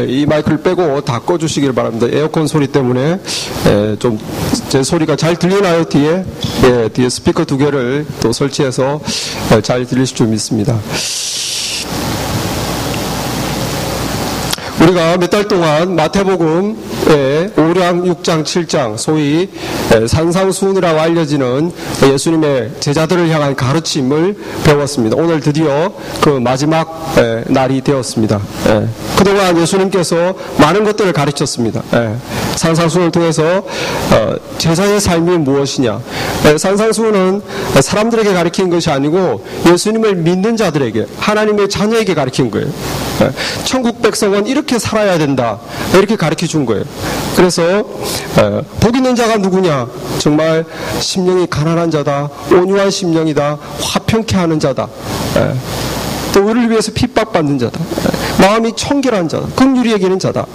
이 마이크를 빼고 다 꺼주시길 바랍니다. 에어컨 소리 때문에 좀 제 소리가 잘 들리나요? 뒤에? 뒤에 스피커 2개를 또 설치해서 잘 들리실 줄 믿습니다. 우리가 몇 달 동안 마태복음의 5장, 6장, 7장 소위 산상수훈이라고 알려지는 예수님의 제자들을 향한 가르침을 배웠습니다. 오늘 드디어 그 마지막 날이 되었습니다. 그동안 예수님께서 많은 것들을 가르쳤습니다. 산상수훈을 통해서 제자의 삶이 무엇이냐. 산상수훈은 사람들에게 가르치는 것이 아니고 예수님을 믿는 자들에게, 하나님의 자녀에게 가르친 거예요. 천국 백성은 이렇게 살아야 된다, 이렇게 가르쳐 준 거예요. 그래서 복 있는 자가 누구냐? 정말 심령이 가난한 자다, 온유한 심령이다, 화평케 하는 자다, 또 의를 위해서 핍박받는 자다, 마음이 청결한 자다, 긍휼히 여기는 자다.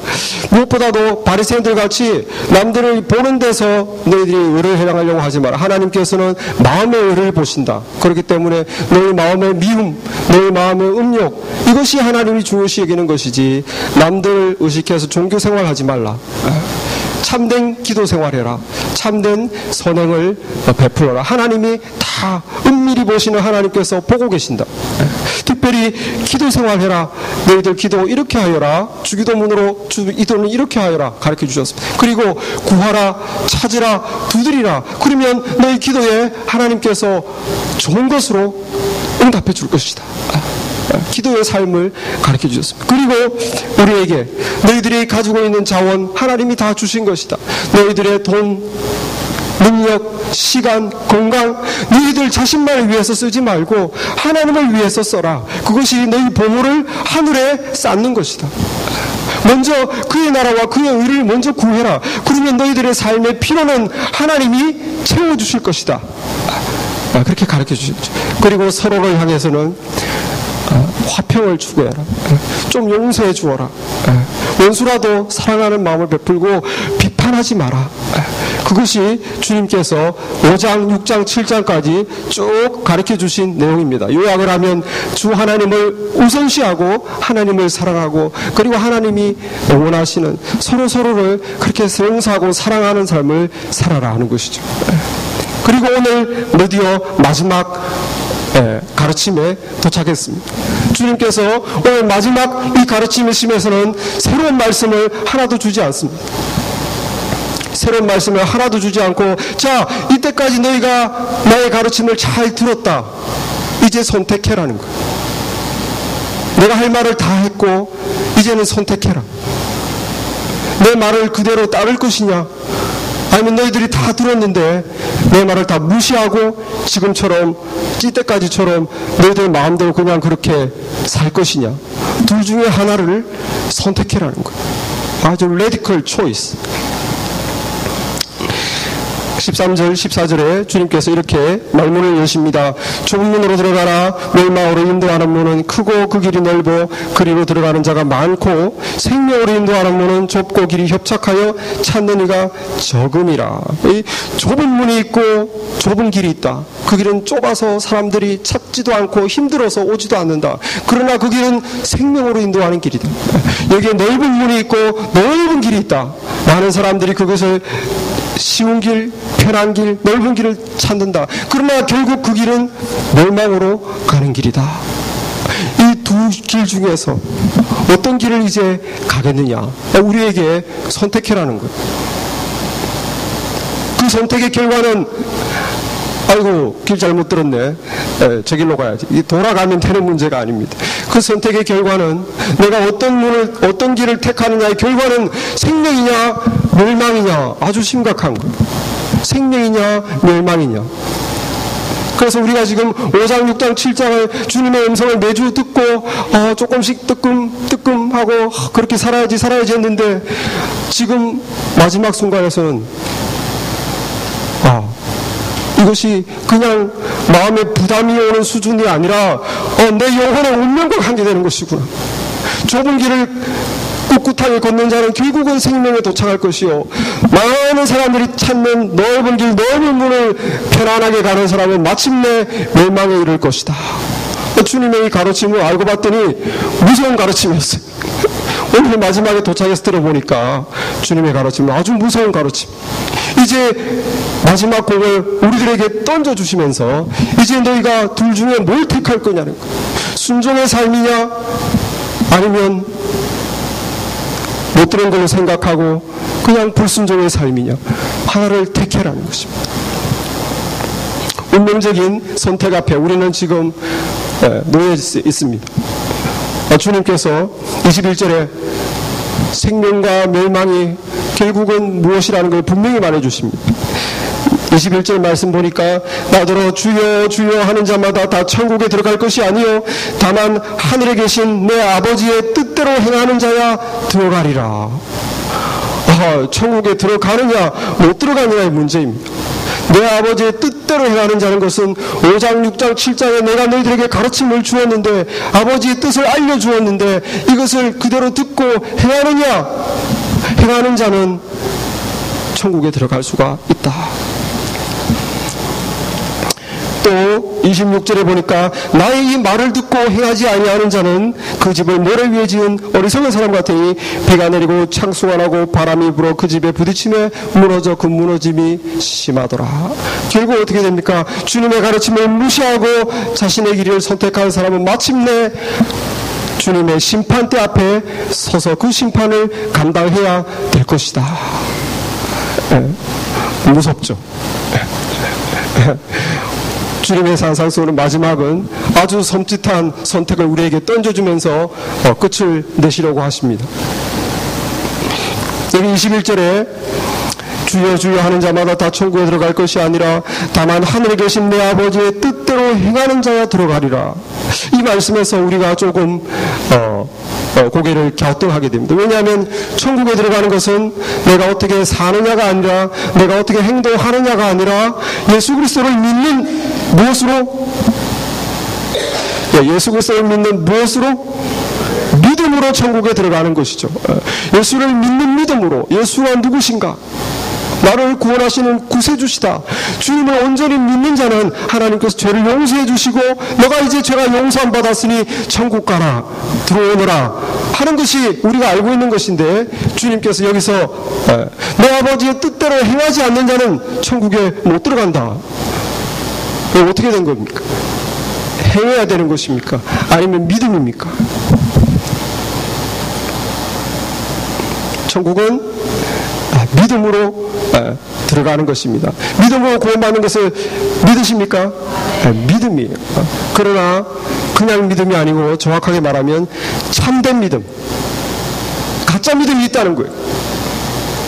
무엇보다도 바리새인들 같이 남들을 보는 데서 너희들이 의를 해당하려고 하지 마라. 하나님께서는 마음의 의를 보신다. 그렇기 때문에 너희 마음의 미움, 너희 마음의 음욕, 이것이 하나님이 중요시 여기는 것이지 남들을 의식해서 종교 생활하지 말라. 참된 기도 생활해라. 참된 선행을 베풀어라. 하나님이 다 은밀히 보시는 하나님께서 보고 계신다. 특별히 기도 생활해라. 너희들 기도 이렇게 하여라. 주기도문으로 기도는 이렇게 하여라. 가르쳐 주셨습니다. 그리고 구하라, 찾으라, 두드리라. 그러면 너희 기도에 하나님께서 좋은 것으로 응답해 줄 것이다. 기도의 삶을 가르쳐 주셨습니다. 그리고 우리에게 너희들이 가지고 있는 자원 하나님이 다 주신 것이다. 너희들의 돈, 능력, 시간, 건강, 너희들 자신만을 위해서 쓰지 말고 하나님을 위해서 써라. 그것이 너희 보물을 하늘에 쌓는 것이다. 먼저 그의 나라와 그의 의를 먼저 구해라. 그러면 너희들의 삶의 필요는 하나님이 채워주실 것이다. 그렇게 가르쳐 주셨죠. 그리고 서로를 향해서는 화평을 추구해라. 좀 용서해 주어라. 원수라도 사랑하는 마음을 베풀고 비판하지 마라. 그것이 주님께서 5장, 6장, 7장까지 쭉 가르쳐 주신 내용입니다. 요약을 하면 주 하나님을 우선시하고 하나님을 사랑하고 그리고 하나님이 원하시는 서로를 그렇게 용서하고 사랑하는 삶을 살아라 하는 것이죠. 그리고 오늘 드디어 마지막 가르침에 도착했습니다. 주님께서 오늘 마지막 이 가르침의 심에서는 새로운 말씀을 하나도 주지 않습니다. 새로운 말씀을 하나도 주지 않고, 자, 이때까지 너희가 나의 가르침을 잘 들었다. 이제 선택해라는 거예요. 내가 할 말을 다 했고 이제는 선택해라. 내 말을 그대로 따를 것이냐, 아니면 너희들이 다 들었는데 내 말을 다 무시하고 지금처럼 이때까지처럼 너희들 마음대로 그냥 그렇게 살 것이냐. 둘 중에 하나를 선택해라는 거예요. 아주 radical choice. 13절, 14절에 주님께서 이렇게 말문을 여십니다. 좁은 문으로 들어가라. 멸망으로 인도하는 문은 크고 그 길이 넓어 그리로 들어가는 자가 많고 생명으로 인도하는 문은 좁고 길이 협착하여 찾는 이가 적음이라. 이 좁은 문이 있고 좁은 길이 있다. 그 길은 좁아서 사람들이 찾지도 않고 힘들어서 오지도 않는다. 그러나 그 길은 생명으로 인도하는 길이다. 여기에 넓은 문이 있고 넓은 길이 있다. 많은 사람들이 그것을 쉬운 길, 편한 길, 넓은 길을 찾는다. 그러나 결국 그 길은 멸망으로 가는 길이다. 이 두 길 중에서 어떤 길을 이제 가겠느냐, 우리에게 선택해라는 거예요. 그 선택의 결과는 아이고 길 잘못 들었네, 저 길로 가야지, 돌아가면 되는 문제가 아닙니다. 그 선택의 결과는 내가 어떤 길을 택하느냐의 결과는 생명이냐 멸망이냐, 아주 심각한 거예요. 생명이냐 멸망이냐. 그래서 우리가 지금 5장, 6장, 7장을 주님의 음성을 매주 듣고 조금씩 뜨끔하고 그렇게 살아야지 했는데 지금 마지막 순간에서는 이것이 그냥 마음에 부담이 오는 수준이 아니라 내 영혼의 운명과 관계되는 것이구나. 좁은 길을 꿋꿋하게 걷는 자는 결국은 생명에 도착할 것이요, 많은 사람들이 찾는 넓은 길, 넓은 문을 편안하게 가는 사람은 마침내 멸망에 이를 것이다. 주님의 이 가르침을 알고 봤더니 무서운 가르침이었어요. 오늘 마지막에 도착해서 들어보니까 주님의 가르침은 아주 무서운 가르침. 이제 마지막 곡을 우리들에게 던져주시면서 이제 너희가 둘 중에 뭘 택할 거냐는 거예요. 순종의 삶이냐 아니면 못 들은 걸로 생각하고 그냥 불순종의 삶이냐, 하나를 택해라는 것입니다. 운명적인 선택 앞에 우리는 지금 놓여 있습니다. 주님께서 21절에 생명과 멸망이 결국은 무엇이라는 걸 분명히 말해주십니다. 21절 말씀 보니까 나더러 주여 주여 하는 자마다 다 천국에 들어갈 것이 아니요 다만 하늘에 계신 내 아버지의 뜻대로 행하는 자야 들어가리라. 천국에 들어가느냐 못 들어가느냐의 문제입니다. 내 아버지의 뜻대로 행하는 자는 것은 5장 6장 7장에 내가 너희들에게 가르침을 주었는데 아버지의 뜻을 알려주었는데 이것을 그대로 듣고 행하는 자는 천국에 들어갈 수가 있다. 또 26절에 보니까 나의 이 말을 듣고 행하지 아니하는 자는 그 집을 모래 위에 지은 어리석은 사람 같으니 비가 내리고 창수가 나고 바람이 불어 그 집에 부딪히며 무너져 그 무너짐이 심하더라. 결국 어떻게 됩니까? 주님의 가르침을 무시하고 자신의 길을 선택한 사람은 마침내 주님의 심판대 앞에 서서 그 심판을 감당해야 될 것이다. 무섭죠? 주님의 산상수훈의 마지막은 아주 섬찟한 선택을 우리에게 던져주면서 끝을 내시려고 하십니다. 여기 21절에 주여 주여 하는 자마다 다 천국에 들어갈 것이 아니라 다만 하늘에 계신 내 아버지의 뜻대로 행하는 자야 들어가리라. 이 말씀에서 우리가 조금 고개를 갸우뚱하게 됩니다. 왜냐하면 천국에 들어가는 것은 내가 어떻게 사느냐가 아니라 내가 어떻게 행동하느냐가 아니라 예수 그리스도를 믿는 무엇으로? 예수 그리스도를 믿는 무엇으로? 믿음으로 천국에 들어가는 것이죠. 예수를 믿는 믿음으로. 예수가 누구신가? 나를 구원하시는 구세주시다. 주님을 온전히 믿는 자는 하나님께서 죄를 용서해 주시고 너가 이제 죄가 용서함 받았으니 천국 가라 들어오너라 하는 것이 우리가 알고 있는 것인데 주님께서 여기서 내 아버지의 뜻대로 행하지 않는 자는 천국에 못 들어간다. 어떻게 된 겁니까? 행해야 되는 것입니까? 아니면 믿음입니까? 천국은 믿음으로 들어가는 것입니다. 믿음으로 구원받는 것을 믿으십니까? 믿음이에요. 그러나 그냥 믿음이 아니고 정확하게 말하면 참된 믿음, 가짜 믿음이 있다는 거예요.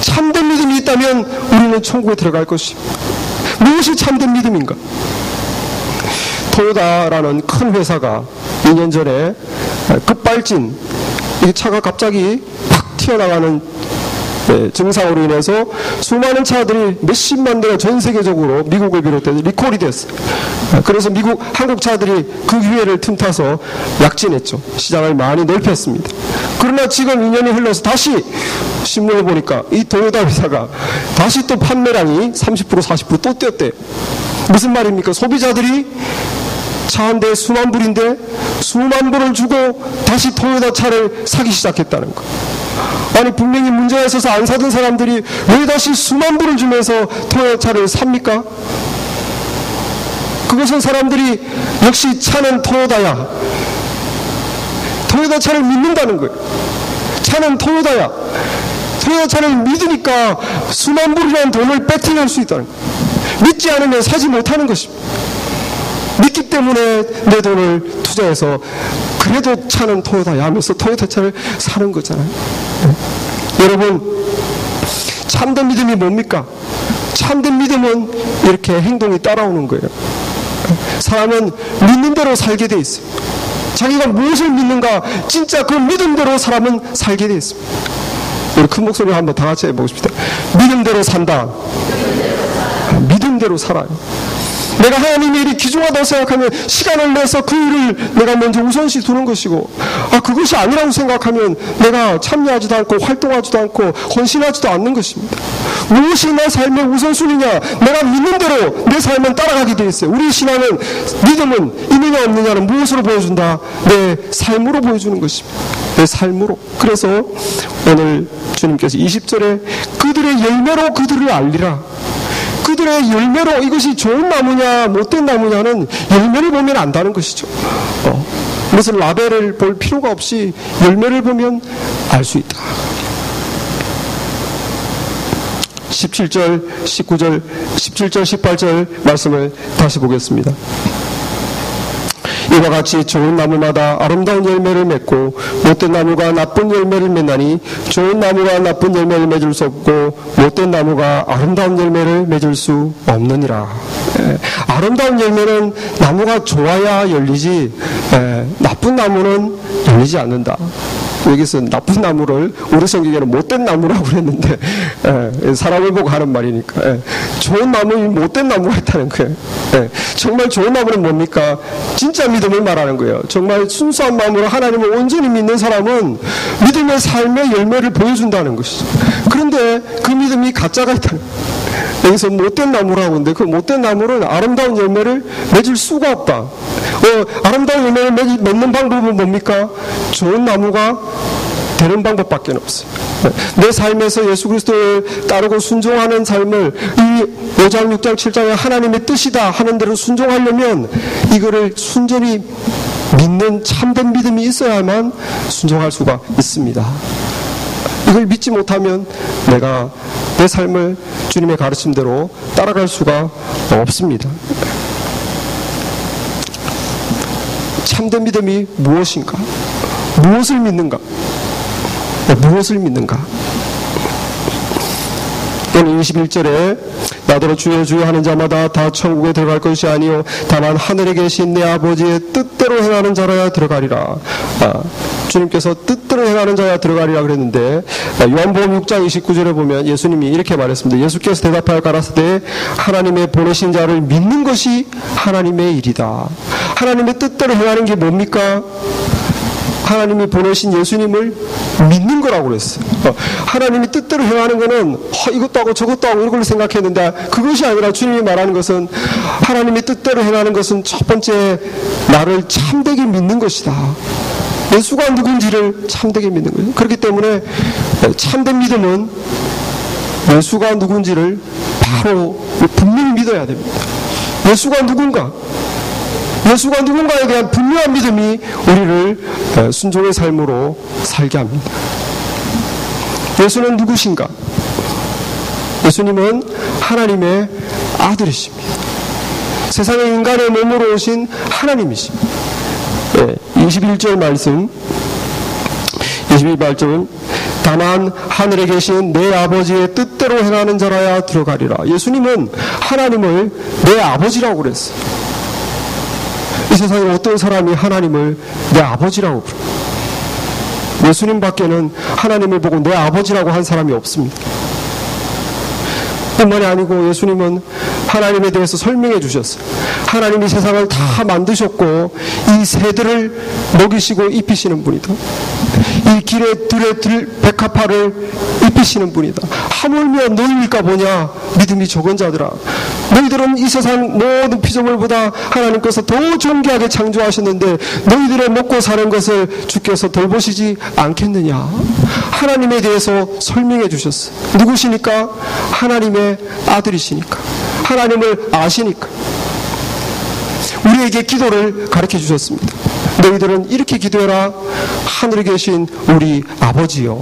참된 믿음이 있다면 우리는 천국에 들어갈 것입니다. 무엇이 참된 믿음인가? 토요타라는 큰 회사가 2년 전에 급발진, 이 차가 갑자기 팍 튀어나가는 증상으로 인해서 수많은 차들이 몇십만 대가 전 세계적으로 미국을 비롯해서 리콜이 됐어요. 그래서 한국 차들이 그 기회를 틈타서 약진했죠. 시장을 많이 넓혔습니다. 그러나 지금 2년이 흘러서 다시 신문을 보니까 이 토요타 회사가 다시 또 판매량이 30% 40% 또 뛰었대요. 무슨 말입니까? 소비자들이 차 한 대에 수만 불인데 수만 불을 주고 다시 토요타 차를 사기 시작했다는 거. 아니 분명히 문제가 있어서 안 사던 사람들이 왜 다시 수만 불을 주면서 토요타 차를 삽니까? 그것은 사람들이 역시 차는 토요타야, 토요타 차를 믿는다는 거예요. 차는 토요타야, 토요타 차를 믿으니까 수만 불이라는 돈을 배팅할 수 있다는 거예요. 믿지 않으면 사지 못하는 것입니다. 믿기 때문에 내 돈을 투자해서 그래도 차는 토요타야 하면서 토요타 차를 사는 거잖아요. 여러분, 참된 믿음이 뭡니까? 참된 믿음은 이렇게 행동이 따라오는 거예요. 사람은 믿는 대로 살게 돼 있어요. 자기가 무엇을 믿는가 진짜 그 믿음대로 사람은 살게 돼 있습니다. 우리 큰 목소리로 한번 다 같이 해보고 싶습니다. 믿음대로 산다. 믿음대로 살아요. 내가 하나님의 일이 귀중하다고 생각하면 시간을 내서 그 일을 내가 먼저 우선시 두는 것이고, 그것이 아니라고 생각하면 내가 참여하지도 않고 활동하지도 않고 헌신하지도 않는 것입니다. 무엇이 내 삶의 우선순위냐? 내가 믿는 대로 내 삶은 따라가게 되어 있어요. 우리 신앙은, 믿음은 있느냐 없느냐는 무엇으로 보여준다? 내 삶으로 보여주는 것입니다. 내 삶으로. 그래서 오늘 주님께서 20절에 그들의 열매로 그들을 알리라. 그들의 열매로, 이것이 좋은 나무냐 못된 나무냐는 열매를 보면 안다는 것이죠. 무슨 라벨을 볼 필요가 없이 열매를 보면 알 수 있다. 17절, 19절, 17절, 18절 말씀을 다시 보겠습니다. 이와 같이 좋은 나무마다 아름다운 열매를 맺고 못된 나무가 나쁜 열매를 맺나니 좋은 나무가 나쁜 열매를 맺을 수 없고 못된 나무가 아름다운 열매를 맺을 수 없느니라. 아름다운 열매는 나무가 좋아야 열리지, 나쁜 나무는 열리지 않는다. 여기서 나쁜 나무를 우리 성경에는 못된 나무라고 그랬는데, 사람을 보고 하는 말이니까, 좋은 나무는 못된 나무가 있다는 거예요. 정말 좋은 나무는 뭡니까? 진짜 믿음을 말하는 거예요. 정말 순수한 마음으로 하나님을 온전히 믿는 사람은 믿음의 삶의 열매를 보여준다는 것이죠. 그런데 그 믿음이 가짜가 있다는 거예요. 여기서 못된 나무라고 하는데, 그 못된 나무는 아름다운 열매를 맺을 수가 없다. 아름다운 열매를 맺는 방법은 뭡니까? 좋은 나무가 되는 방법밖에 없어요. 내 삶에서 예수 그리스도를 따르고 순종하는 삶을, 이 5장, 6장, 7장의 하나님의 뜻이다 하는 대로 순종하려면 이거를 순전히 믿는 참된 믿음이 있어야만 순종할 수가 있습니다. 이걸 믿지 못하면 내가 내 삶을 주님의 가르침대로 따라갈 수가 없습니다. 참된 믿음이 무엇인가? 무엇을 믿는가? 무엇을 믿는가? 오늘 21절에 나더러 주여 주여 하는 자마다 다 천국에 들어갈 것이 아니요 다만 하늘에 계신 내 아버지의 뜻대로 행하는 자라야 들어가리라. 주님께서 뜻대로 행하는 자야 들어가리라 그랬는데, 요한복음 6장 29절에 보면 예수님이 이렇게 말했습니다. 예수께서 대답하여 가라사대 하나님의 보내신 자를 믿는 것이 하나님의 일이다. 하나님의 뜻대로 행하는 게 뭡니까? 하나님이 보내신 예수님을 믿는 거라고 그랬어요. 하나님이 뜻대로 행하는 거는 이것도 하고 저것도 하고 이런 걸로 생각했는데, 그것이 아니라 주님이 말하는 것은, 하나님의 뜻대로 행하는 것은 첫 번째 나를 참되게 믿는 것이다. 예수가 누군지를 참되게 믿는 거예요. 그렇기 때문에 참된 믿음은 예수가 누군지를 바로 분명히 믿어야 됩니다. 예수가 누군가? 예수가 누군가에 대한 분명한 믿음이 우리를 순종의 삶으로 살게 합니다. 예수는 누구신가? 예수님은 하나님의 아들이십니다. 세상에 인간의 몸으로 오신 하나님이십니다. 21절 말씀, 22절은 다만 하늘에 계신 내 아버지의 뜻대로 행하는 자라야 들어가리라. 예수님은 하나님을 내 아버지라고 그랬어요. 이 세상에 어떤 사람이 하나님을 내 아버지라고 그래요? 예수님 밖에는 하나님을 보고 내 아버지라고 한 사람이 없습니다. 뿐만이 아니고 예수님은 하나님에 대해서 설명해 주셨어요. 하나님이 세상을 다 만드셨고 이 새들을 먹이시고 입히시는 분이다. 이 길에 들에 백합화를 입히시는 분이다. 하물며 너희일까 보냐 믿음이 적은 자들아. 너희들은 이 세상 모든 피조물보다 하나님께서 더 존귀하게 창조하셨는데 너희들의 먹고 사는 것을 주께서 돌보시지 않겠느냐. 하나님에 대해서 설명해 주셨어요. 누구시니까? 하나님의 아들이시니까. 하나님을 아시니까. 우리에게 기도를 가르쳐 주셨습니다. 너희들은 이렇게 기도해라. 하늘에 계신 우리 아버지요.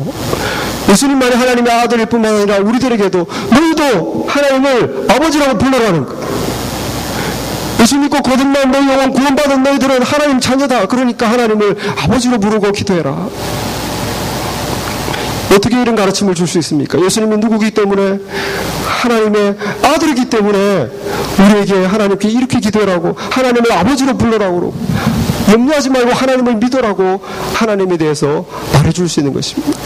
예수님만이 하나님의 아들일 뿐만 아니라 우리들에게도 너희도 하나님을 아버지라고 불러라는 거예요. 예수 믿고 거듭난 너희 영혼 구원받은 너희들은 하나님 자녀다. 그러니까 하나님을 아버지로 부르고 기도해라. 어떻게 이런 가르침을 줄 수 있습니까? 예수님이 누구기 때문에? 하나님의 아들이기 때문에 우리에게 하나님께 이렇게 기도하라고, 하나님을 아버지로 불러라고 그러고, 염려하지 말고 하나님을 믿으라고 하나님에 대해서 말해줄 수 있는 것입니다.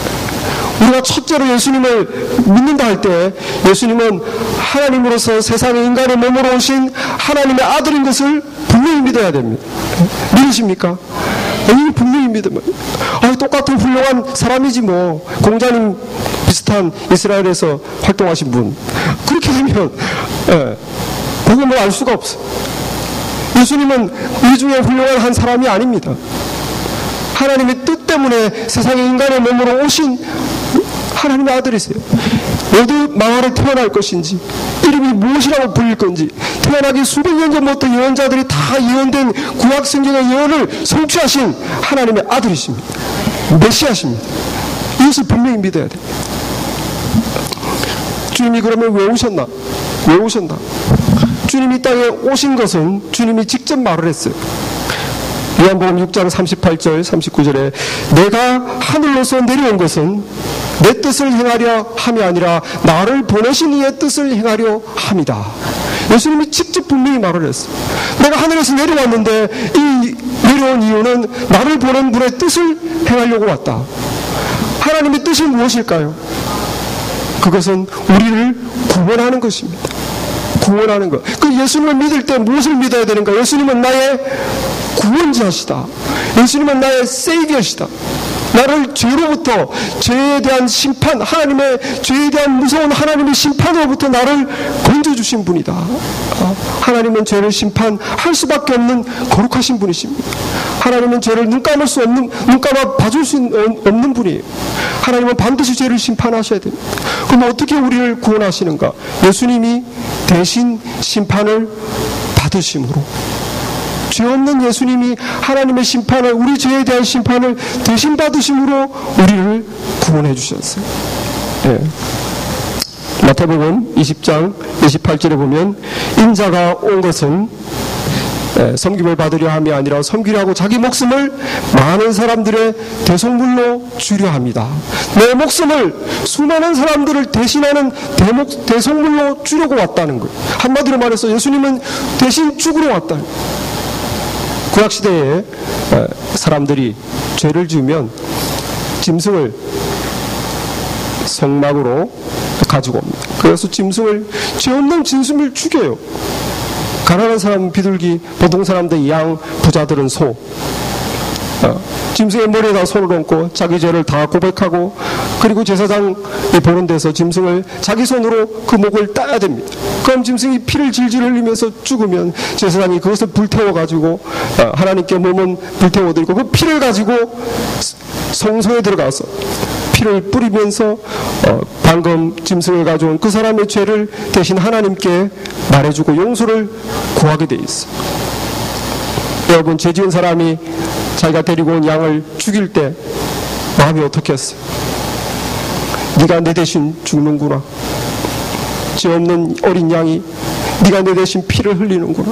우리가 첫째로 예수님을 믿는다 할 때 예수님은 하나님으로서 세상에 인간의 몸으로 오신 하나님의 아들인 것을 분명히 믿어야 됩니다. 믿으십니까? 이 분명히 믿으면 똑같은 훌륭한 사람이지 뭐, 공자님 비슷한 이스라엘에서 활동하신 분, 그렇게 되면 복음을 알 수가 없어. 예수님은 이 중에 훌륭한 한 사람이 아닙니다. 하나님의 뜻 때문에 세상에 인간의 몸으로 오신 하나님의 아들이세요. 어디 마을에 태어날 것인지, 이름이 무엇이라고 불릴 건지, 태어나기 수백 년 전부터 예언자들이 다 예언된 구약 성경의 예언을 성취하신 하나님의 아들이십니다. 메시아십니다. 이것을 분명히 믿어야 돼요. 주님이 그러면 왜 오셨나? 왜 오셨나? 주님이 이 땅에 오신 것은 주님이 직접 말을 했어요. 요한복음 6장 38절 39절에 내가 하늘로서 내려온 것은 내 뜻을 행하려 함이 아니라 나를 보내신 이의 뜻을 행하려 함이다. 예수님이 직접 분명히 말을 했어요. 내가 하늘에서 내려왔는데 이 내려온 이유는 나를 보낸 분의 뜻을 행하려고 왔다. 하나님의 뜻이 무엇일까요? 그것은 우리를 구원하는 것입니다. 구원하는 것. 그 예수님을 믿을 때 무엇을 믿어야 되는가? 예수님은 나의 구원자시다. 예수님은 나의 세이비어시다. 나를 죄로부터, 죄에 대한 심판, 하나님의 죄에 대한 무서운 하나님의 심판으로부터 나를 건져주신 분이다. 하나님은 죄를 심판할 수밖에 없는 거룩하신 분이십니다. 하나님은 죄를 눈 감을 수 없는, 눈 감아 봐줄 수 없는 분이에요. 하나님은 반드시 죄를 심판하셔야 됩니다. 그럼 어떻게 우리를 구원하시는가? 예수님이 대신 심판을 받으심으로, 죄 없는 예수님이 하나님의 심판을, 우리 죄에 대한 심판을 대신 받으심으로 우리를 구원해 주셨어요. 마태복음 20장 28절에 보면 인자가 온 것은 섬김을 받으려 함이 아니라 섬기려고 자기 목숨을 많은 사람들의 대속물로 주려 합니다. 내 목숨을 수많은 사람들을 대신하는 대속물로 주려고 왔다는 거예요. 한마디로 말해서 예수님은 대신 죽으러 왔다는 거예요. 구약시대에 사람들이 죄를 지으면 짐승을 성막으로 가지고 옵니다. 그래서 짐승을, 죄 없는 짐승을 죽여요. 가난한 사람은 비둘기, 보통 사람들은 양, 부자들은 소. 짐승의 머리에다 손을 얹고 자기 죄를 다 고백하고, 그리고 제사장이 보는 데서 짐승을 자기 손으로 그 목을 따야 됩니다. 그럼 짐승이 피를 질질 흘리면서 죽으면 제사장이 그것을 불태워가지고 하나님께 몸은 불태워드리고 그 피를 가지고 성소에 들어가서 피를 뿌리면서 방금 짐승을 가져온 그 사람의 죄를 대신 하나님께 말해주고 용서를 구하게 돼 있어요. 여러분, 죄 지은 사람이 자기가 데리고 온 양을 죽일 때 마음이 어떻겠어요? 네가 내 대신 죽는구나. 죄 없는 어린 양이 네가 내 대신 피를 흘리는구나.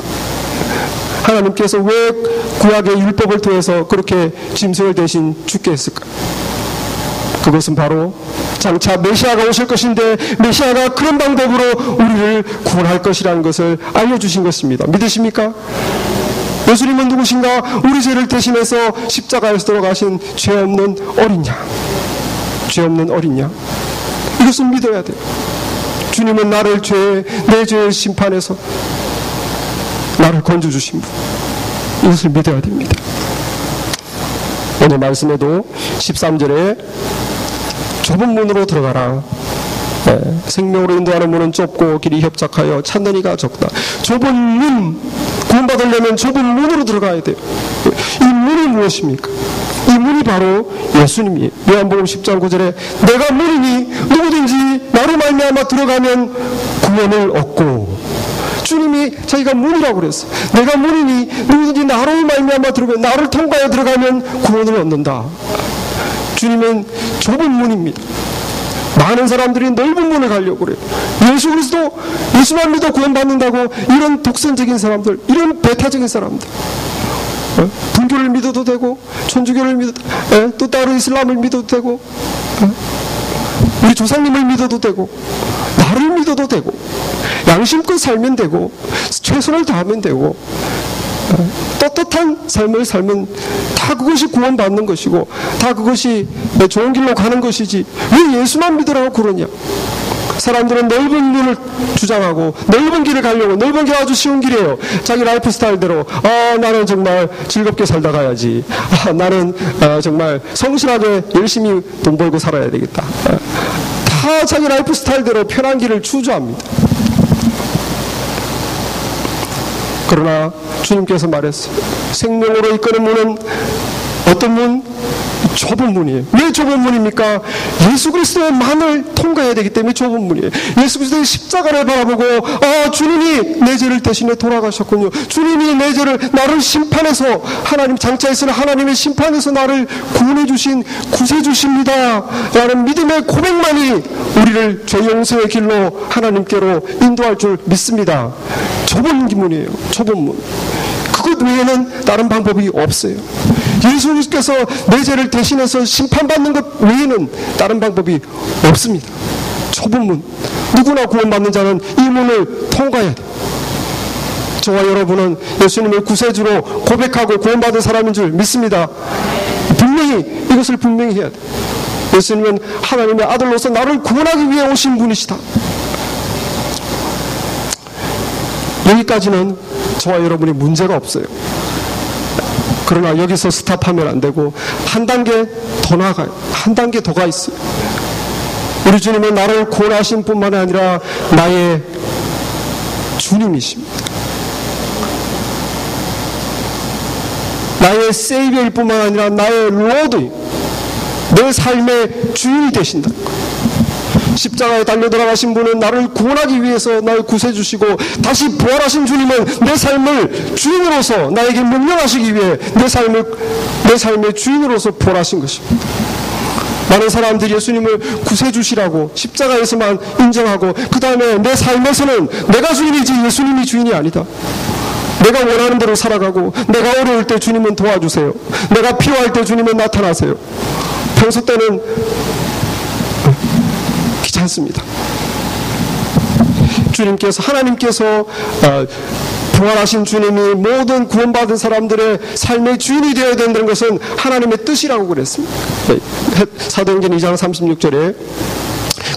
하나님께서 왜 구약의 율법을 통해서 그렇게 짐승을 대신 죽게 했을까? 그것은 바로 장차 메시아가 오실 것인데 메시아가 그런 방법으로 우리를 구원할 것이라는 것을 알려주신 것입니다. 믿으십니까? 예수님은 누구신가? 우리 죄를 대신해서 십자가에서 돌아가신 죄 없는 어린 양. 죄 없는 어린 양. 이것을 믿어야 돼요. 주님은 나를 내 죄의 심판에서 나를 건져주신 분. 이것을 믿어야 됩니다. 오늘 말씀에도 13절에 좁은 문으로 들어가라. 생명으로 인도하는 문은 좁고 길이 협착하여 찾는 이가 적다. 좁은 문, 구원받으려면 좁은 문으로 들어가야 돼요. 이 문이 무엇입니까? 이 문이 바로 예수님이에요. 요한복음 10장 9절에 내가 문이니 누구든지 나로 말미암아 들어가면 구원을 얻고, 주님이 자기가 문이라고 그랬어요. 내가 문이니 누구든지 나로 말미암아 들어가면, 나를 통과해 들어가면 구원을 얻는다. 주님은 좁은 문입니다. 많은 사람들이 넓은 문을 가려고 그래요. 예수 그리스도, 예수만 믿어 구원받는다고 이런 독선적인 사람들, 이런 배타적인 사람들, 불교를 믿어도 되고 천주교를 믿어도, 또 다른 이슬람을 믿어도 되고, 우리 조상님을 믿어도 되고, 나를 믿어도 되고, 양심껏 살면 되고, 최선을 다하면 되고, 떳떳한 삶을 살면 다 그것이 구원받는 것이고 다 그것이 좋은 길로 가는 것이지 왜 예수만 믿으라고 그러냐. 사람들은 넓은 문을 주장하고 넓은 길을 가려고, 넓은 길 아주 쉬운 길이에요. 자기 라이프 스타일대로 나는 정말 즐겁게 살다 가야지, 나는 정말 성실하게 열심히 돈 벌고 살아야 되겠다. 다 자기 라이프 스타일대로 편한 길을 추구합니다. 그러나 주님께서 말했어요. 생명으로 이끄는 문은 어떤 문? 좁은 문이에요. 왜 좁은 문입니까? 예수 그리스도만을 통과해야 되기 때문에 좁은 문이에요. 예수 그리스도의 십자가를 바라보고 주님이 내 죄를 대신해 돌아가셨군요. 주님이 내 죄를, 나를 심판해서, 하나님 장차에서는 하나님의 심판에서 나를 구원해 주신 구세주십니다 라는 믿음의 고백만이 우리를 죄 용서의 길로 하나님께로 인도할 줄 믿습니다. 좁은 문이에요. 좁은 문. 그것 외에는 다른 방법이 없어요. 예수님께서 내 죄를 대신해서 심판받는 것 외에는 다른 방법이 없습니다. 좁은 문. 누구나 구원받는 자는 이 문을 통과해야 돼요. 저와 여러분은 예수님을 구세주로 고백하고 구원받은 사람인 줄 믿습니다. 분명히 이것을 분명히 해야 돼요. 예수님은 하나님의 아들로서 나를 구원하기 위해 오신 분이시다. 여기까지는 저와 여러분이 문제가 없어요. 그러나 여기서 스탑하면 안 되고 한 단계 더 나아가요. 한 단계 더 가 있어요. 우리 주님은 나를 구원하신 뿐만 아니라 나의 주님이십니다. 나의 세이비어일 뿐만 아니라 나의 로드, 내 삶의 주인이 되신다. 십자가에 달려 들어가신 분은 나를 구원하기 위해서 나를 구세주시고, 다시 부활하신 주님은 내 삶을 주인으로서 나에게 명령하시기 위해 내 삶의 주인으로서 부활하신 것입니다. 많은 사람들이 예수님을 구세주시라고 십자가에서만 인정하고 그 다음에 내 삶에서는 내가 주인이지 예수님이 주인이 아니다. 내가 원하는 대로 살아가고, 내가 어려울 때 주님은 도와주세요, 내가 필요할 때 주님은 나타나세요. 평소 때는 귀찮습니다. 주님께서, 하나님께서 부활하신 주님이 모든 구원받은 사람들의 삶의 주인이 되어야 된다는 것은 하나님의 뜻이라고 그랬습니다. 사도행전 2장 36절에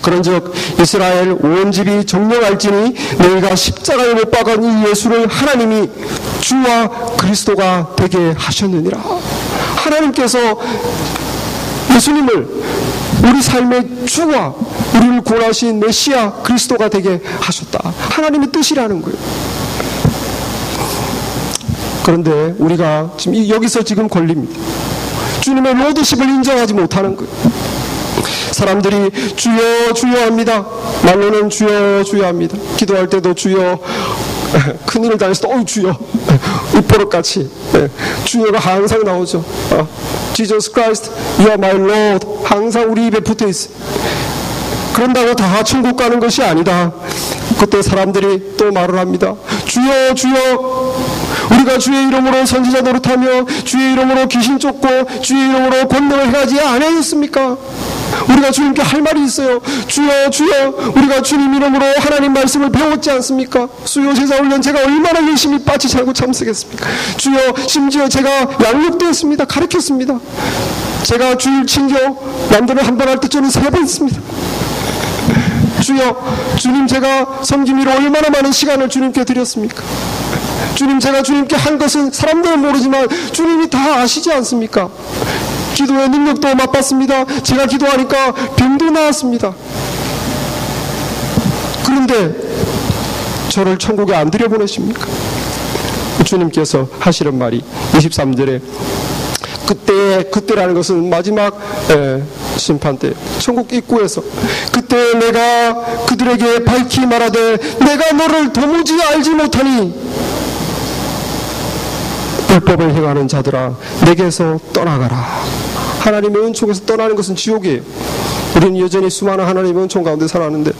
그런즉 이스라엘 온 집이 정령할지니 너희가 십자가에 못 박은 이 예수를 하나님이 주와 그리스도가 되게 하셨느니라. 하나님께서 예수님을 우리 삶의 주와 우리를 구원하신 메시아 그리스도가 되게 하셨다. 하나님의 뜻이라는 거예요. 그런데 우리가 지금 여기서 지금 걸립니다. 주님의 로드십을 인정하지 못하는 거예요. 사람들이 주여 주여 합니다. 말로는 주여 주여 합니다. 기도할 때도 주여, 큰일을 당했을 때 주여, 입버릇같이 주여가 항상 나오죠. Jesus Christ, You are my Lord, 항상 우리 입에 붙어 있어요. 그런다고 다 천국 가는 것이 아니다. 그때 사람들이 또 말을 합니다. 주여 주여, 우리가 주의 이름으로 선지자 노릇하며 주의 이름으로 귀신 쫓고 주의 이름으로 권능을 행하지 아니하였습니까? 우리가 주님께 할 말이 있어요. 주여 주여, 우리가 주님 이름으로 하나님 말씀을 배웠지 않습니까? 수요 제사 훈련 제가 얼마나 열심히 빠지지 않고 참석했습니까? 주여, 심지어 제가 양육도 했습니다. 가르쳤습니다. 제가 주일 친교 남들은 한 번 할 때 저는 3번 했습니다. 주여, 주님 제가 섬김으로 얼마나 많은 시간을 주님께 드렸습니까? 주님, 제가 주님께 한 것은 사람들은 모르지만 주님이 다 아시지 않습니까? 기도의 능력도 맛봤습니다. 제가 기도하니까 병도 나았습니다. 그런데 저를 천국에 안 들여보내십니까? 주님께서 하시는 말이 23절에 그때라는 것은 마지막 심판 때, 천국 입구에서 그때 내가 그들에게 밝히 말하되 내가 너를 도무지 알지 못하니 불법을 행하는 자들아 내게서 떠나가라. 하나님의 은총에서 떠나는 것은 지옥이에요. 우리는 여전히 수많은 하나님의 은총 가운데 살아가는데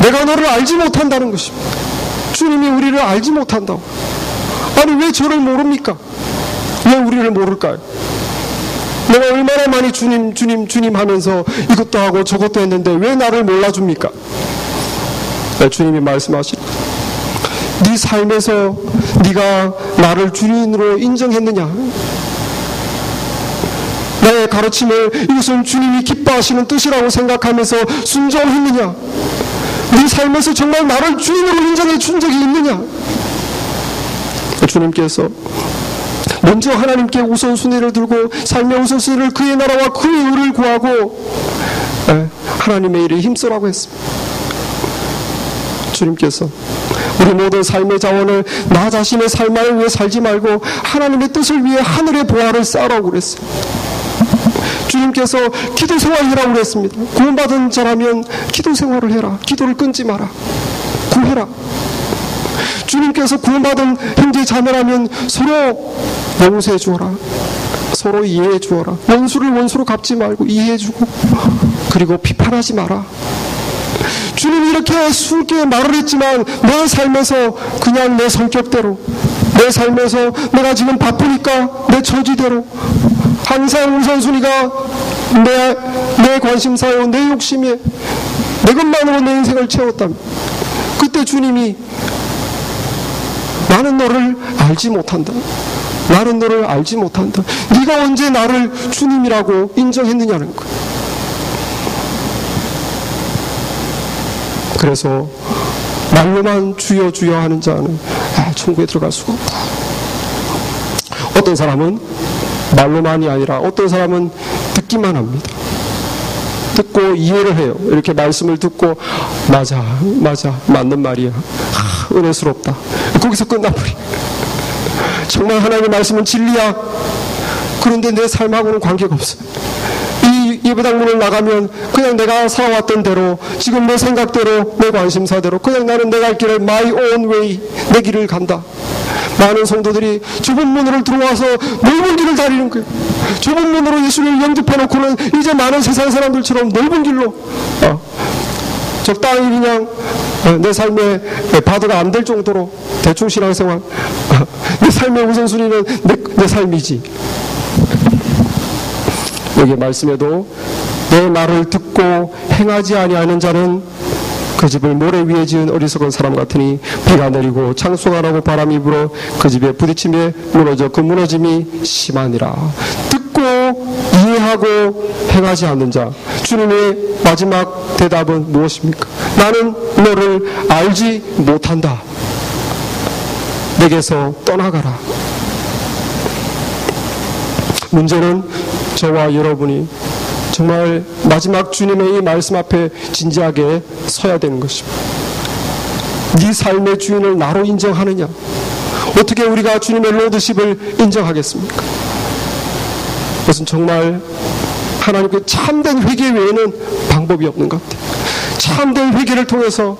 내가 너를 알지 못한다는 것입니다. 주님이 우리를 알지 못한다고. 아니 왜 저를 모릅니까? 왜 우리를 모를까요? 내가 얼마나 많이 주님 하면서 이것도 하고 저것도 했는데 왜 나를 몰라줍니까? 주님이 말씀하시는 네 삶에서 네가 나를 주인으로 인정했느냐? 나의 가르침을 이것은 주님이 기뻐하시는 뜻이라고 생각하면서 순종했느냐? 네 삶에서 정말 나를 주인으로 인정해 준 적이 있느냐? 주님께서 먼저 하나님께 우선순위를 두고 삶의 우선순위를 그의 나라와 그의 의를 구하고 하나님의 일에 힘쓰라고 했습니다. 주님께서 우리 모든 삶의 자원을 나 자신의 삶만을 위해 살지 말고 하나님의 뜻을 위해 하늘의 보화를 쌓으라고 그랬어요. 주님께서 기도 생활이라고 그랬습니다. 구원받은 자라면 기도 생활을 해라. 기도를 끊지 마라. 구해라. 주님께서 구원받은 형제 자매라면 서로 용서해 주어라. 서로 이해해 주어라. 원수를 원수로 갚지 말고 이해해 주고, 그리고 비판하지 마라. 주님이 이렇게 수없게 말을 했지만 내 삶에서 그냥 내 성격대로, 내 삶에서 내가 지금 바쁘니까 내 처지대로 항상 우선순위가 내 관심사요, 내 욕심에 내 것만으로 내 인생을 채웠다면, 그때 주님이 나는 너를 알지 못한다. 나는 너를 알지 못한다. 네가 언제 나를 주님이라고 인정했느냐는 거예요. 그래서 말로만 주여 주여 하는 자는 천국에 들어갈 수가 없다. 어떤 사람은 말로만이 아니라 어떤 사람은 듣기만 합니다. 듣고 이해를 해요. 이렇게 말씀을 듣고 맞아 맞는 말이야, 은혜스럽다, 거기서 끝나버려. 정말 하나님의 말씀은 진리야. 그런데 내 삶하고는 관계가 없어요. 이 예배당문을 나가면 그냥 내가 살아왔던 대로, 지금 내 생각대로, 내 관심사대로 그냥 나는 내 갈 길을 my own way, 내 길을 간다. 많은 성도들이 좁은 문으로 들어와서 넓은 길을 다니는 거예요. 좁은 문으로 예수를 영접해놓고는 이제 많은 세상 사람들처럼 넓은 길로 적당히 그냥 내 삶에 바드가 안 될 정도로 대충 신앙생활, 내 삶의 우선순위는 내 삶이지. 여기 말씀에도 내 말을 듣고 행하지 아니하는 자는 그 집을 모래 위에 지은 어리석은 사람 같으니 비가 내리고 창수가 나고 바람이 불어 그 집에 부딪힘에 무너져 그 무너짐이 심하니라. 듣고 이해하고 행하지 않는 자, 주님의 마지막 대답은 무엇입니까? 나는 너를 알지 못한다. 내게서 떠나가라. 문제는 저와 여러분이 정말 마지막 주님의 이 말씀 앞에 진지하게 서야 되는 것입니다. 네 삶의 주인을 나로 인정하느냐? 어떻게 우리가 주님의 로드십을 인정하겠습니까? 그것은 정말 하나님께 참된 회개 외에는 방법이 없는 것 같아요. 참된 회개를 통해서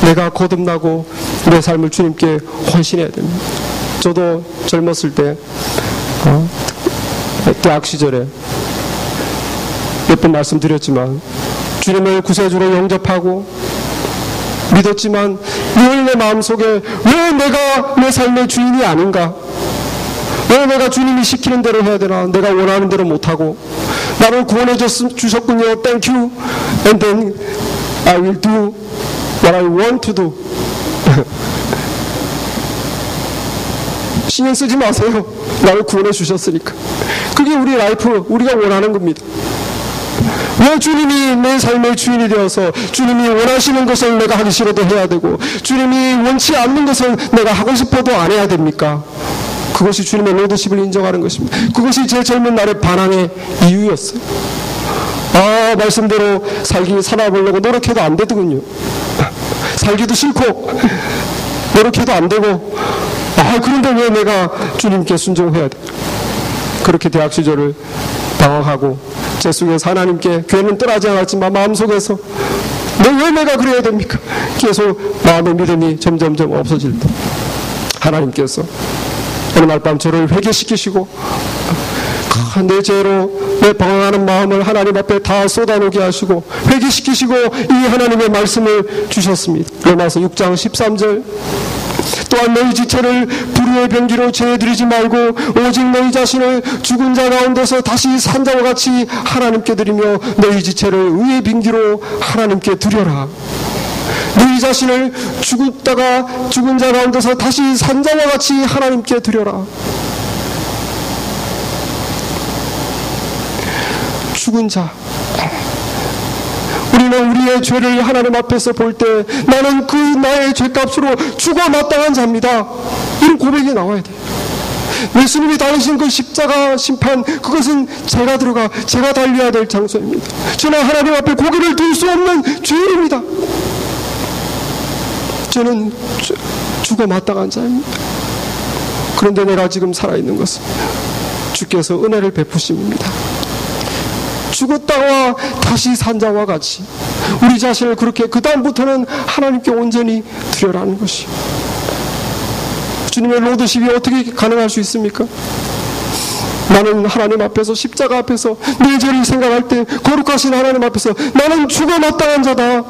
내가 거듭나고 내 삶을 주님께 헌신해야 됩니다. 저도 젊었을 때 대학 시절에 몇 번 말씀드렸지만 주님을 구세주로 영접하고 믿었지만 늘 내 마음속에 왜 내가 내 삶의 주인이 아닌가? 왜 내가 주님이 시키는 대로 해야 되나? 내가 원하는 대로 못하고 나를 구원해 주셨군요. Thank you. And then I will do what I want to do. 신경 쓰지 마세요. 나를 구원해 주셨으니까. 그게 우리 라이프, 우리가 원하는 겁니다. 왜 주님이 내 삶의 주인이 되어서 주님이 원하시는 것을 내가 하기 싫어도 해야 되고 주님이 원치 않는 것을 내가 하고 싶어도 안 해야 됩니까? 그것이 주님의 로드십을 인정하는 것입니다. 그것이 제 젊은 날의 반항의 이유였어요. 말씀대로 살아보려고 노력해도 안 되더군요. 살기도 싫고 노력해도 안 되고 그런데 왜 내가 주님께 순종해야 돼? 그렇게 대학 시절을 방황하고 제 속에서 하나님께 교회는 떠나지 않았지만 마음속에서 왜 내가 그래야 됩니까? 계속 마음의 믿음이 점점점 없어질 때 하나님께서 어느 날 밤 저를 회개시키시고 내 죄로 내 방황하는 마음을 하나님 앞에 다 쏟아놓게 하시고 회개시키시고 이 하나님의 말씀을 주셨습니다. 로마서 6장 13절 또한 너희 지체를 불의의 병기로 제해드리지 말고 오직 너희 자신을 죽은 자 가운데서 다시 산 자와 같이 하나님께 드리며 너희 지체를 의의 병기로 하나님께 드려라. 너희 자신을 죽었다가 죽은 자 가운데서 다시 산 자와 같이 하나님께 드려라. 죽은 자, 우리는 우리의 죄를 하나님 앞에서 볼 때 나는 그 나의 죄값으로 죽어 마땅한 자입니다. 이런 고백이 나와야 돼요. 예수님이 달리신 그 십자가 심판, 그것은 제가 달려야 될 장소입니다. 저는 하나님 앞에 고개를 들 수 없는 죄인입니다. 저는 죽어 마땅한 자입니다. 그런데 내가 지금 살아있는 것은 주께서 은혜를 베푸심입니다. 죽었다와 다시 산 자와 같이 우리 자신을 그렇게 그 다음부터는 하나님께 온전히 드려라는 것이, 주님의 로드십이 어떻게 가능할 수 있습니까? 나는 하나님 앞에서, 십자가 앞에서 내 죄를 생각할 때 거룩하신 하나님 앞에서 나는 죽어 마땅한 자다,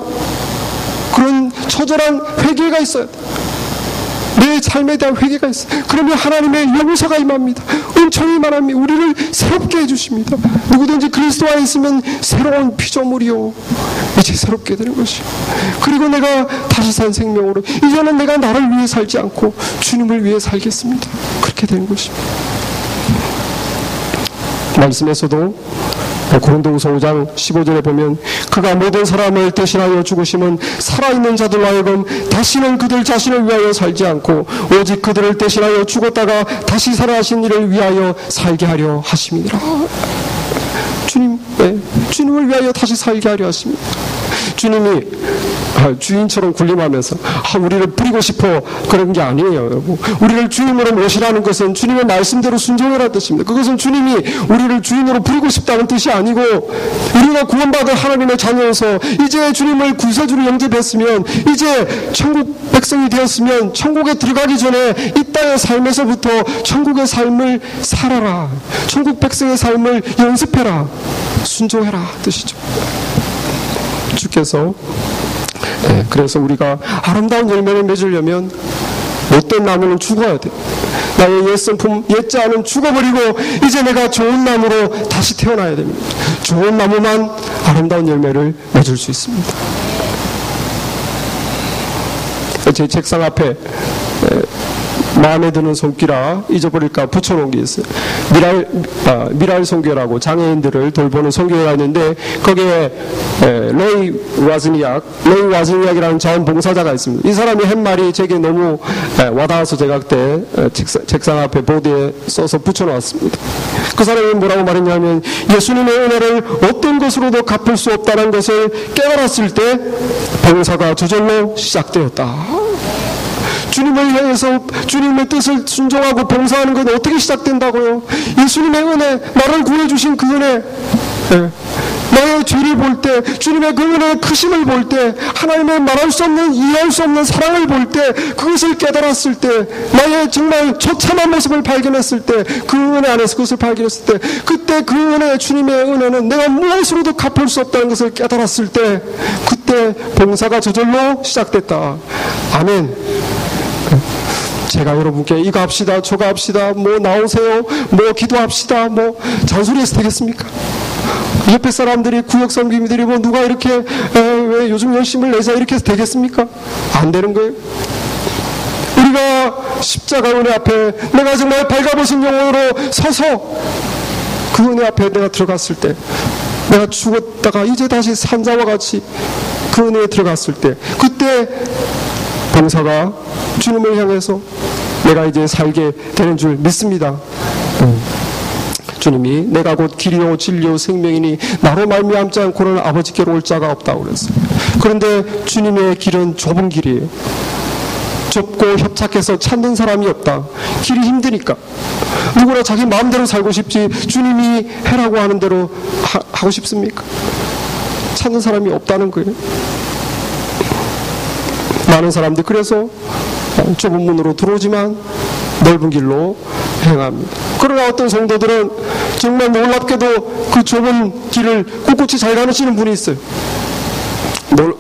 그런 처절한 회개가 있어야 돼. 내 삶에 대한 회개가 있어요. 그러면 하나님의 용서가 임합니다. 은총이 임합니다. 우리를 새롭게 해주십니다. 누구든지 그리스도 안에 있으면 새로운 피조물이요, 이제 새롭게 되는 것이요. 그리고 내가 다시 산 생명으로 이제는 내가 나를 위해 살지 않고 주님을 위해 살겠습니다. 그렇게 되는 것입니다. 말씀에서도 고린도후서 5장 15절에 보면 그가 모든 사람을 대신하여 죽으심은 살아있는 자들로 하여금 다시는 그들 자신을 위하여 살지 않고 오직 그들을 대신하여 죽었다가 다시 살아나신 이를 위하여 살게 하려 하심이니라. 주님을 위하여 다시 살게 하려 하십니다. 주님이 주인처럼 군림하면서 우리를 부리고 싶어 그런 게 아니에요, 여러분. 우리를 주인으로 모시라는 것은 주님의 말씀대로 순종하라는 뜻입니다. 그것은 주님이 우리를 주인으로 부리고 싶다는 뜻이 아니고, 우리가 구원받은 하나님의 자녀여서 이제 주님을 구세주로 영접했으면, 이제 천국 백성이 되었으면 천국에 들어가기 전에 이 땅의 삶에서부터 천국의 삶을 살아라, 천국 백성의 삶을 연습해라, 순종해라 뜻이죠. 주께서 그래서 우리가 아름다운 열매를 맺으려면 못된 나무는 죽어야 돼. 나의 옛성품, 옛자는 죽어버리고 이제 내가 좋은 나무로 다시 태어나야 됩니다. 좋은 나무만 아름다운 열매를 맺을 수 있습니다. 제 책상 앞에 마음에 드는 손기라 잊어버릴까 붙여놓은 게 있어요. 미랄 선교라고 장애인들을 돌보는 선교회가 있는데, 거기에 레이 와즈니악이라는 자원봉사자가 있습니다. 이 사람이 한 말이 제게 너무 와닿아서 제가 그때 책상 앞에 보드에 써서 붙여놓았습니다. 그 사람이 뭐라고 말했냐면, 예수님의 은혜를 어떤 것으로도 갚을 수 없다는 것을 깨달았을 때 봉사가 저절로 시작되었다. 주님을 향해서 주님의 뜻을 순종하고 봉사하는 건 어떻게 시작된다고요? 예수님의 은혜, 나를 구해주신 그 은혜, 나의 죄를 볼 때, 주님의 그 은혜의 크심을 볼 때, 하나님의 말할 수 없는, 이해할 수 없는 사랑을 볼 때, 그것을 깨달았을 때, 나의 정말 처참한 모습을 발견했을 때, 그 은혜 안에서 그것을 발견했을 때, 그때 그 은혜, 주님의 은혜는 내가 무엇으로도 갚을 수 없다는 것을 깨달았을 때, 그때 봉사가 저절로 시작됐다. 아멘. 제가 여러분께 이거 합시다, 저거 합시다, 뭐 나오세요, 뭐 기도합시다, 뭐 잔소리해서 되겠습니까? 옆에 사람들이, 구역 섬김들이 뭐 누가 이렇게 왜 요즘 열심을 내자 이렇게 해서 되겠습니까? 안 되는 거예요. 우리가 십자가 은혜 앞에 내가 정말 발가벗은 영혼으로 서서 그 은혜 앞에 내가 들어갔을 때, 내가 죽었다가 이제 다시 산 자와 같이 그 은혜에 들어갔을 때, 그때 봉사가 주님을 향해서 내가 이제 살게 되는 줄 믿습니다. 주님이 내가 곧 길이요 진리요 생명이니 나로 말미암지 않고는 아버지께로 올 자가 없다고 그랬어요. 그런데 주님의 길은 좁은 길이에요. 좁고 협착해서 찾는 사람이 없다. 길이 힘드니까. 누구나 자기 마음대로 살고 싶지 주님이 해라고 하는 대로 하고 싶습니까? 찾는 사람이 없다는 거예요. 많은 사람들이 그래서 좁은 문으로 들어오지만 넓은 길로 행합니다. 그러나 어떤 성도들은 정말 놀랍게도 그 좁은 길을 꿋꿋이 잘 가시는 분이 있어요.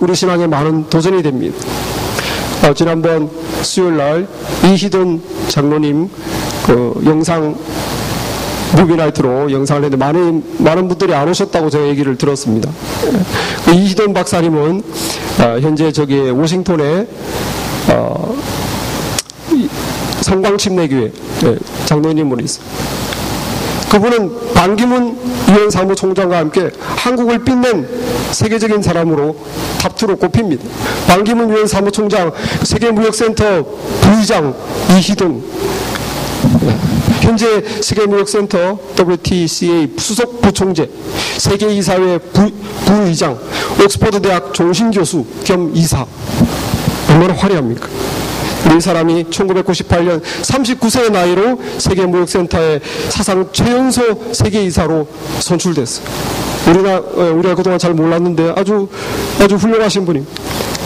우리 신앙에 많은 도전이 됩니다. 지난번 수요일날 이희돈 장로님 그 영상 무비나이트로 영상을 했는데 많은 분들이 안 오셨다고 제가 얘기를 들었습니다. 이희돈 박사님은 현재 저기 워싱턴에 성광침례교회 장로님으로 있어요. 그분은 반기문 유엔 사무총장과 함께 한국을 빛낸 세계적인 사람으로 탑2로 꼽힙니다. 반기문 유엔 사무총장, 세계무역센터 부의장 이희돈, 현재 세계무역센터 WTCA 수석 부총재, 세계이사회 부의장, 옥스퍼드 대학 종신교수 겸 이사. 얼마나 화려합니까? 이 사람이 1998년 39세의 나이로 세계무역센터의 사상 최연소 세계이사로 선출됐어요. 우리가 그동안 잘 몰랐는데 아주 훌륭하신 분입니다.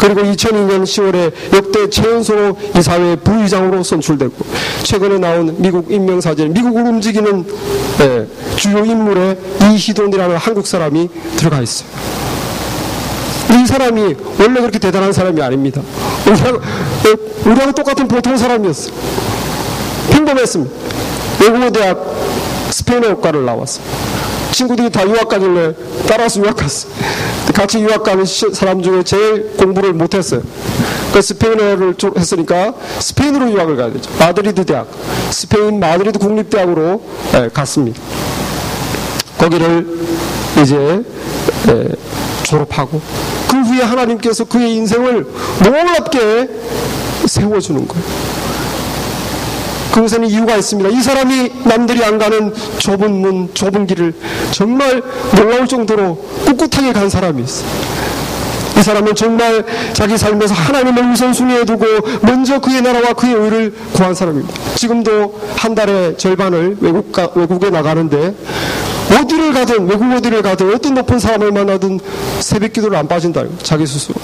그리고 2002년 10월에 역대 최연소 이사회 부의장으로 선출되고, 최근에 나온 미국 임명사전에 미국을 움직이는 주요 인물에 이희돈이라는 한국 사람이 들어가 있어요. 이 사람이 원래 그렇게 대단한 사람이 아닙니다. 우리하고 똑같은 보통 사람이었어요. 평범했습니다. 외국어 대학 스페인어과를 나왔어요. 친구들이 다 유학 가길래 따라서 유학 갔어요. 같이 유학 가는 사람 중에 제일 공부를 못했어요. 그 스페인어를 했으니까 스페인으로 유학을 가야 되죠. 마드리드 대학, 스페인 마드리드 국립대학으로 갔습니다. 거기를 이제 졸업하고, 그 후에 하나님께서 그의 인생을 놀랍게 세워주는 거예요. 그것에는 이유가 있습니다. 이 사람이 남들이 안 가는 좁은 문, 좁은 길을 정말 놀라울 정도로 꿋꿋하게 간 사람이 있어요. 이 사람은 정말 자기 삶에서 하나님을 우선순위에 두고 먼저 그의 나라와 그의 의를 구한 사람입니다. 지금도 한 달에 절반을 외국에 나가는데, 어디를 가든, 외국 어디를 가든, 어떤 높은 사람을 만나든 새벽 기도를 안 빠진다는 거예요. 자기 스스로.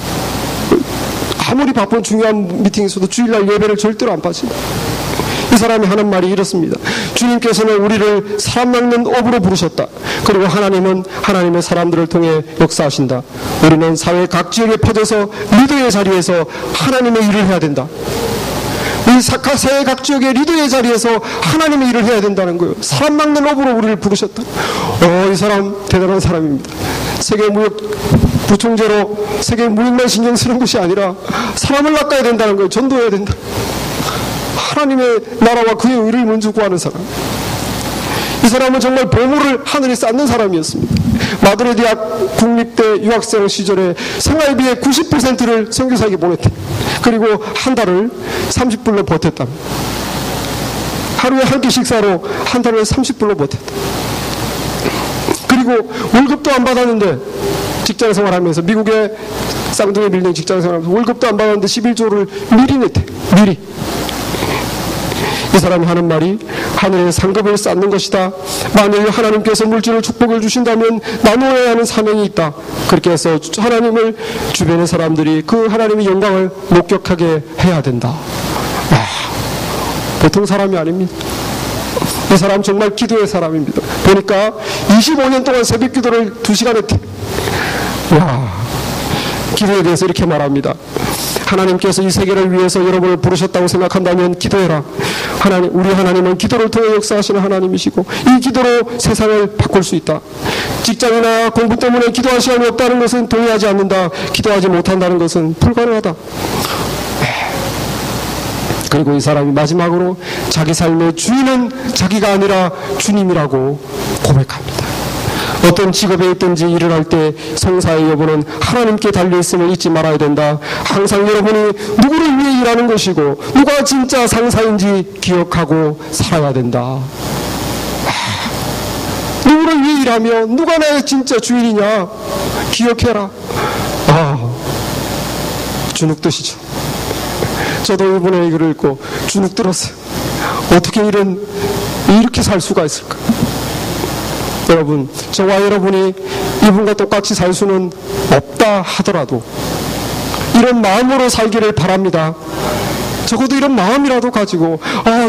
아무리 바쁜 중요한 미팅이 있어도 주일날 예배를 절대로 안 빠진다. 이 사람이 하는 말이 이렇습니다. 주님께서는 우리를 사람 낚는 업으로 부르셨다. 그리고 하나님은 하나님의 사람들을 통해 역사하신다. 우리는 사회 각 지역에 퍼져서 리더의 자리에서 하나님의 일을 해야 된다. 이 사회 각 지역의 리더의 자리에서 하나님의 일을 해야 된다는 거예요. 사람 낚는 업으로 우리를 부르셨다. 이 사람 대단한 사람입니다. 세계무역 부총재로 세계무역만 신경 쓰는 것이 아니라 사람을 낚아야 된다는 거예요. 전도해야 된다. 하나님의 나라와 그의 의를 먼저 구하는 사람. 이 사람은 정말 보물을 하늘에 쌓는 사람이었습니다. 마드리드 대학 국립대 유학생 시절에 생활비의 90%를 선교사에게 보냈대. 그리고 한 달을 30불로 버텼다. 하루에 한 끼 식사로 한 달을 30불로 버텼다. 그리고 월급도 안 받았는데, 직장 생활하면서 미국의 쌍둥이 빌딩 직장 생활하면서 월급도 안 받았는데 11조를 미리 냈대. 미리. 이 사람이 하는 말이 하늘의 상급을 쌓는 것이다. 만일 하나님께서 물질을 축복을 주신다면 나누어야 하는 사명이 있다. 그렇게 해서 하나님을 주변의 사람들이 그 하나님의 영광을 목격하게 해야 된다. 보통 사람이 아닙니다. 이 사람 정말 기도의 사람입니다. 보니까 25년 동안 새벽 기도를 2시간 했대. 기도에 대해서 이렇게 말합니다. 하나님께서 이 세계를 위해서 여러분을 부르셨다고 생각한다면 기도해라. 우리 하나님은 기도를 통해 역사하시는 하나님이시고, 이 기도로 세상을 바꿀 수 있다. 직장이나 공부 때문에 기도할 시간이 없다는 것은 동의하지 않는다. 기도하지 못한다는 것은 불가능하다. 그리고 이 사람이 마지막으로 자기 삶의 주인은 자기가 아니라 주님이라고 고백합니다. 어떤 직업에 있든지 일을 할 때 성사의 여부는 하나님께 달려있음을 잊지 말아야 된다. 항상 여러분이 누구를 위해 일하는 것이고 누가 진짜 상사인지 기억하고 살아야 된다. 누구를 위해 일하며 누가 나의 진짜 주인이냐 기억해라. 주눅 드시죠. 저도 이번에 이걸 읽고 주눅 들었어요. 어떻게 이렇게 살 수가 있을까? 여러분, 저와 여러분이 이분과 똑같이 살 수는 없다 하더라도 이런 마음으로 살기를 바랍니다. 적어도 이런 마음이라도 가지고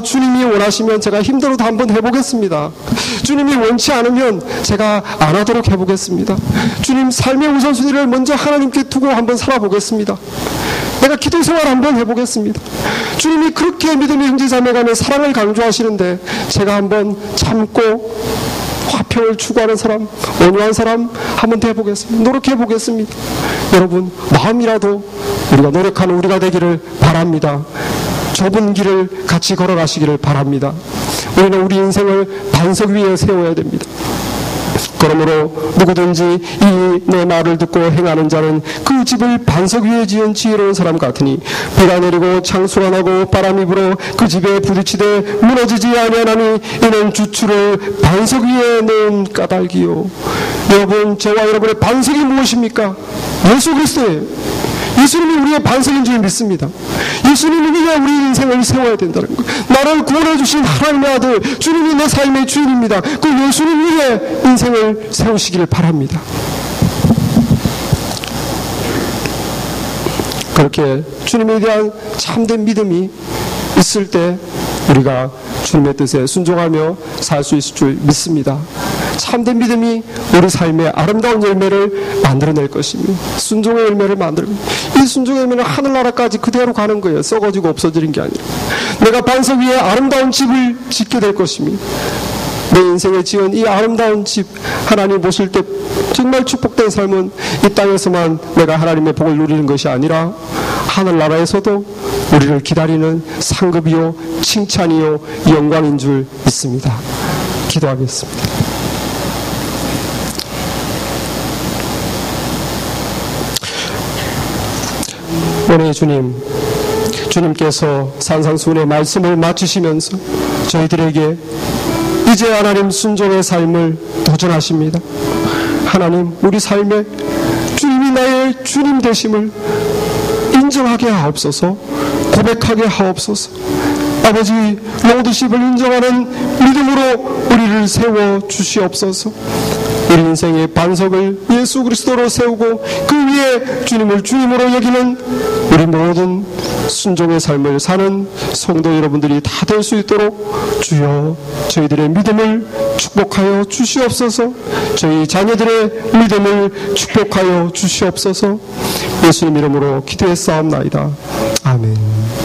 주님이 원하시면 제가 힘들어도 한번 해보겠습니다. 주님이 원치 않으면 제가 안 하도록 해보겠습니다. 주님 삶의 우선순위를 먼저 하나님께 두고 한번 살아보겠습니다. 내가 기도 생활 한번 해보겠습니다. 주님이 그렇게 믿음의 형제자매 간에 사랑을 강조하시는데 제가 한번 참고 화평을 추구하는 사람, 온유한 사람 한번 돼보겠습니다. 노력해보겠습니다. 여러분, 마음이라도 우리가 노력하는 우리가 되기를 바랍니다. 좁은 길을 같이 걸어가시기를 바랍니다. 우리는 우리 인생을 반석 위에 세워야 됩니다. 그러므로 누구든지 이 내 말을 듣고 행하는 자는 그 집을 반석 위에 지은 지혜로운 사람 같으니 비가 내리고 창수가 나고 바람이 불어 그 집에 부딪히되 무너지지 아니하나니 이는 주추를 반석 위에 놓은 까닭이요. 여러분, 저와 여러분의 반석이 무엇입니까? 예수 그리스도예요. 예수님이 우리의 반석인 줄 믿습니다. 예수님이 위에 우리 인생을 세워야 된다는 거예요. 나를 구원해 주신 하나님의 아들, 주님이 내 삶의 주인입니다. 그 예수님 위에 인생을 세우시기를 바랍니다. 그렇게 주님에 대한 참된 믿음이 있을 때 우리가 주님의 뜻에 순종하며 살 수 있을 줄 믿습니다. 참된 믿음이 우리 삶의 아름다운 열매를 만들어낼 것이며 순종의 열매를 만들고, 이 순종의 열매는 하늘나라까지 그대로 가는 거예요. 썩어지고 없어지는 게 아니라 내가 반석 위에 아름다운 집을 짓게 될 것이며 내 인생에 지은 이 아름다운 집, 하나님 보실 때 정말 축복된 삶은 이 땅에서만 내가 하나님의 복을 누리는 것이 아니라 하늘나라에서도 우리를 기다리는 상급이요 칭찬이요 영광인 줄 믿습니다. 기도하겠습니다. 오늘 주님께서 산상수훈의 말씀을 마치시면서 저희들에게 이제 하나님 순종의 삶을 도전하십니다. 하나님, 우리 삶에 주님이 나의 주님 되심을 인정하게 하옵소서, 고백하게 하옵소서. 아버지, 로드십을 인정하는 믿음으로 우리를 세워 주시옵소서. 우리 인생의 반석을 예수 그리스도로 세우고 그 위에 주님을 주님으로 여기는 우리 모든 순종의 삶을 사는 성도 여러분들이 다 될 수 있도록 주여 저희들의 믿음을 축복하여 주시옵소서. 저희 자녀들의 믿음을 축복하여 주시옵소서. 예수님 이름으로 기도했사옵나이다. 아멘.